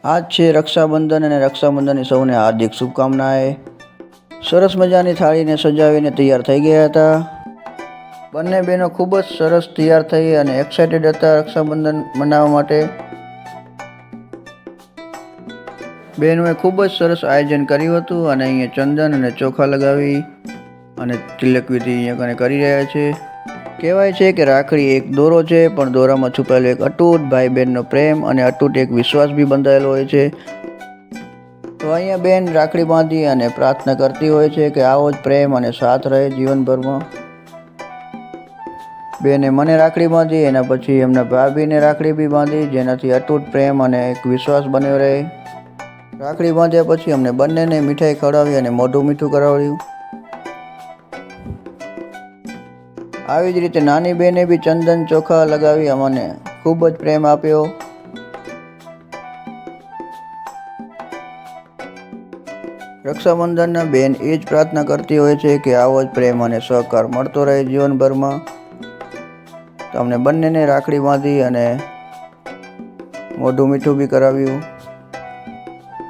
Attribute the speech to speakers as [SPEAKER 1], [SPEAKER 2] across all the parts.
[SPEAKER 1] આજ છે રક્ષાબંધન અને રક્ષાબંધનની સૌને હાર્દિક શુભકામનાએ। સરસ મજાની થાળીને સજાવીને તૈયાર થઈ ગયા હતા। બંને બહેનો ખૂબ જ સરસ તૈયાર થઈ અને એક્સાઇટેડ હતા રક્ષાબંધન મનાવવા માટે। બહેનોએ ખૂબ જ સરસ આયોજન કર્યું હતું અને અહીંયા ચંદન અને ચોખા લગાવી અને તિલક વિધિ અહીંયા કરી રહ્યા છે। કહેવાય છે કે રાખડી એક દોરો છે, પણ દોરામાં છુપાયેલો એક અતૂટ ભાઈ બહેનનો પ્રેમ અને અતૂટ એક વિશ્વાસ બી બંધાયેલો હોય છે। તો અહીંયા બેન રાખડી બાંધી અને પ્રાર્થના કરતી હોય છે કે આવો જ પ્રેમ અને સાથ રહે જીવનભરમાં। બેને મને રાખડી બાંધી, એના પછી એમના ભાભીને રાખડી બી બાંધી, જેનાથી અતૂટ પ્રેમ અને એક વિશ્વાસ બન્યો રહે। રાખડી બાંધ્યા પછી અમને બંનેને મીઠાઈ ખવડાવી અને મોઢું મીઠું કરાવ્યું। આવી જ રીતે નાની બેને બી ચંદન ચોખા લગાવી અમને ખૂબ જ પ્રેમ આપ્યો। રક્ષાબંધનના બેન એ જ પ્રાર્થના કરતી હોય છે કે આવો જ પ્રેમ અને સહકાર મળતો રહે જીવનભરમાં। તો અમને બંનેને રાખડી બાંધી અને મોઢું મીઠું બી કરાવ્યું।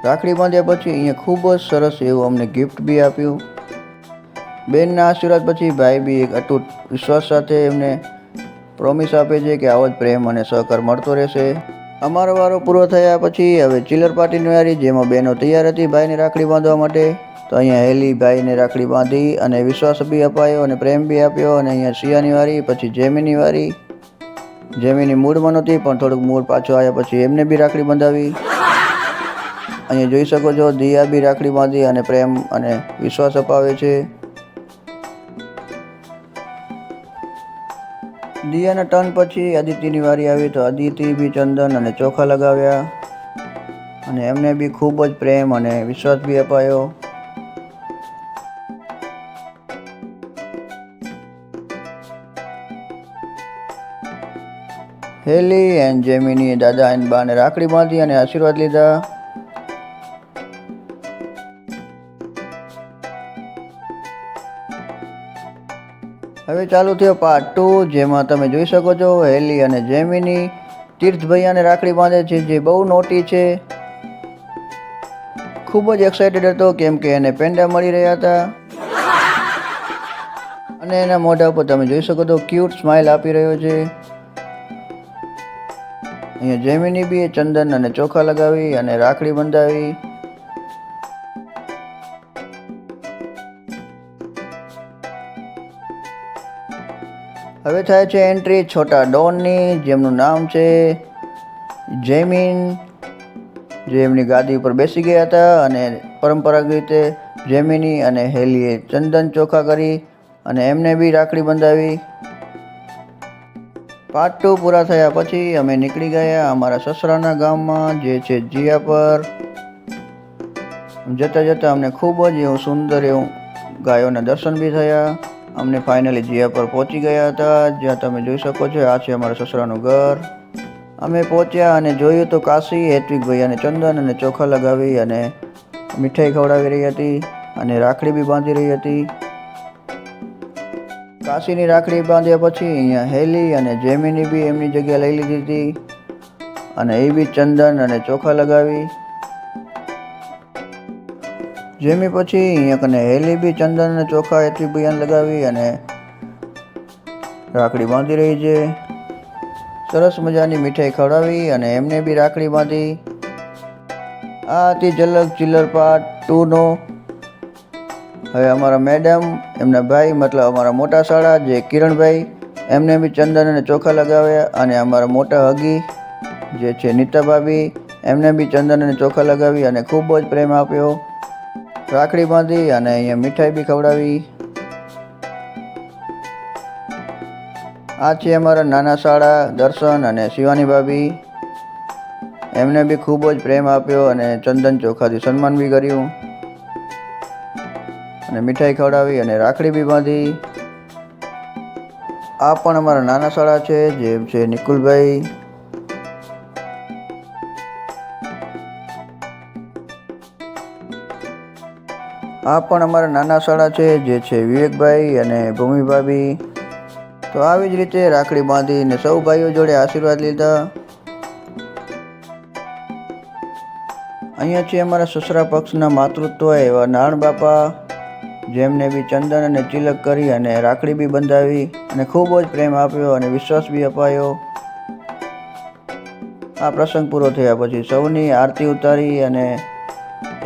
[SPEAKER 1] રાખડી બાંધ્યા પછી અહીંયા ખૂબ જ સરસ એવું અમને ગિફ્ટ બી આપ્યું। બેનના આશીર્વાદ પછી ભાઈ બી એક અતૂટ વિશ્વાસ સાથે એમને પ્રોમિસ આપે છે કે આવો જ પ્રેમ અને સહકાર મળતો રહેશે। અમારો વારો પૂરો થયા પછી હવે ચિલર પાર્ટીની વારી, જેમાં બહેનો તૈયાર હતી ભાઈને રાખડી બાંધવા માટે। તો અહીંયા હેલી ભાઈને રાખડી બાંધી અને વિશ્વાસ બી અપાયો અને પ્રેમ બી આપ્યો। અને અહીંયા શિયાની વારી, પછી જેમીની વારી। જેમીની મૂડમાં નહોતી, પણ થોડુંક મૂડ પાછો આવ્યા પછી એમને બી રાખડી બંધાવી। અહીંયા જોઈ શકો છો દિયા બી રાખડી બાંધી અને પ્રેમ અને વિશ્વાસ અપાવે છે। દિયાના ટર્ન પછી અદિતિની વારી આવી, તો અદિતિ બી ચંદન અને ચોખા લગાવ્યા અને એમને બી ખૂબ જ પ્રેમ અને વિશ્વાસ બી અપાયો। હેલી એન્ડ જેમિની દાદા એન્ડ બાને રાખડી બાંધી અને આશીર્વાદ લીધા। હવે ચાલુ થયો પાર્ટ 2, જેમાં તમે જોઈ શકો છો હેલી અને જેમિની તીર્થ ભૈયાને રાખડી બાંધે છે, જે બહુ નોટી છે। ખૂબ જ એક્સાઇટેડ હતો કેમ કે એને પેંડા મળી રહ્યા હતા અને એના મોઢા ઉપર તમે જોઈ શકો છો ક્યુટ સ્માઇલ આપી રહ્યો છે। અહીંયા જેમિની બી ચંદન અને ચોખા લગાવી અને રાખડી બંધાવી। હવે થાય છે એન્ટ્રી છોટા ડોનની, જેમનું નામ છે જેમિન, જે એમની ગાદી ઉપર બેસી ગયા હતા અને પરંપરાગત રીતે જેમિની અને હેલીએ ચંદન ચોખા કરી અને એમને બી રાખડી બંધાવી। પાર્ટ 2 પૂરા થયા પછી અમે નીકળી ગયા અમારા સસરાના ગામમાં, જે છે જીયાપર। જતાં જતાં અમને ખૂબ જ એવું સુંદર એવું ગાયોના દર્શન બી થયા। અમને ફાઇનલી જીયાપર પહોંચી ગયા હતા, જ્યાં તમે જોઈ શકો છો આ છે અમારા સસરાનું ઘર। અમે પહોંચ્યા અને જોયું તો કાશી હેત્વિક ભૈયાને ચંદન અને ચોખા લગાવી અને મીઠાઈ ખવડાવી રહી હતી અને રાખડી બી બાંધી રહી હતી। કાશીની રાખડી બાંધ્યા પછી અહીંયા હેલી અને જેમિની બી એમની જગ્યા લઈ લીધી હતી અને એ બી ચંદન અને ચોખા લગાવી। જેમી પછી અહીંયા કને હેલી બી ચંદન અને ચોખા હેત્વિક ભૈયાને લગાવી અને રાખડી બાંધી રહી છે। સરસ મજાની મીઠાઈ ખવડાવી અને એમને બી રાખડી બાંધી। આ હતી ઝલક ચિલર પાર્ટ 2 નો। હવે અમારા મેડમ, એમના ભાઈ મતલબ અમારા મોટા શાળા જે કિરણભાઈ, એમને બી ચંદન અને ચોખા લગાવ્યા અને અમારા મોટા હગી જે છે નીતા ભાભી, એમને બી ચંદન અને ચોખા લગાવી અને ખૂબ જ પ્રેમ આપ્યો। રાખડી બાંધી અને અહીંયા મીઠાઈ બી ખવડાવી। આ છે અમારા નાના શાળા દર્શન અને શિવાની ભાભી, એમને બી ખૂબ જ પ્રેમ આપ્યો અને ચંદન ચોખાથી સન્માન બી કર્યું અને મીઠાઈ ખવડાવી અને રાખડી બી બાંધી। આ પણ અમારા નાના શાળા છે, જે છે નિકુલભાઈ। આ પણ અમારા નાના શાળા છે, જે છે વિવેકભાઈ અને ભૂમિ ભાભી। તો આવી જ રીતે રાખડી બાંધીને સૌ ભાઈઓ જોડે આશીર્વાદ લીધા। અહીંયા છે અમારા સસરા પક્ષના માતૃત્વ એવા નારાયણ બાપા, જેમને બી ચંદન અને તિલક કરી અને રાખડી બી બંધાવી અને ખૂબ જ પ્રેમ આપ્યો અને વિશ્વાસ બી અપાયો. આ પ્રસંગ પૂરો થયા પછી સૌની આરતી ઉતારી અને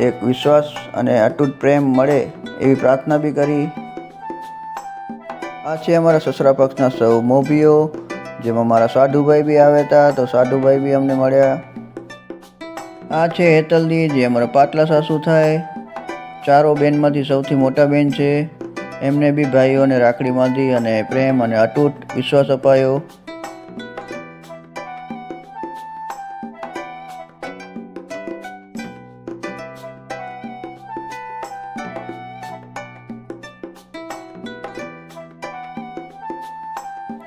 [SPEAKER 1] એક વિશ્વાસ અને અતૂટ પ્રેમ મળે એવી પ્રાર્થના બી કરી. આ છે અમારા સસરા પક્ષના સૌ મોભીઓ, જેમાં મારા સાધુભાઈ બી આવ્યા હતા, તો સાધુભાઈ બી અમને મળ્યા. આ છે હેતલદી, જે અમારા પાટલા સાસુ થાય. ચારો બેનમાંથી સૌથી મોટા બેન છે. એમને બી ભાઈઓને રાખડી બાંધી અને પ્રેમ અને અતૂટ વિશ્વાસ અપાયો.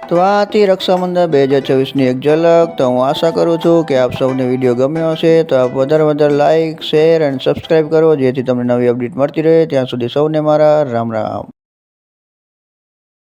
[SPEAKER 1] તો આ હતી રક્ષાબંધન 2024ની એક ઝલક. તો હું આશા કરું છું કે આપ સૌને વિડીયો ગમ્યો હશે. તો આપ વધારે લાઇક, શેર અને સબસ્ક્રાઈબ કરો, જેથી તમને નવી અપડેટ મળતી રહે. ત્યાં સુધી સૌને મારા રામ રામ.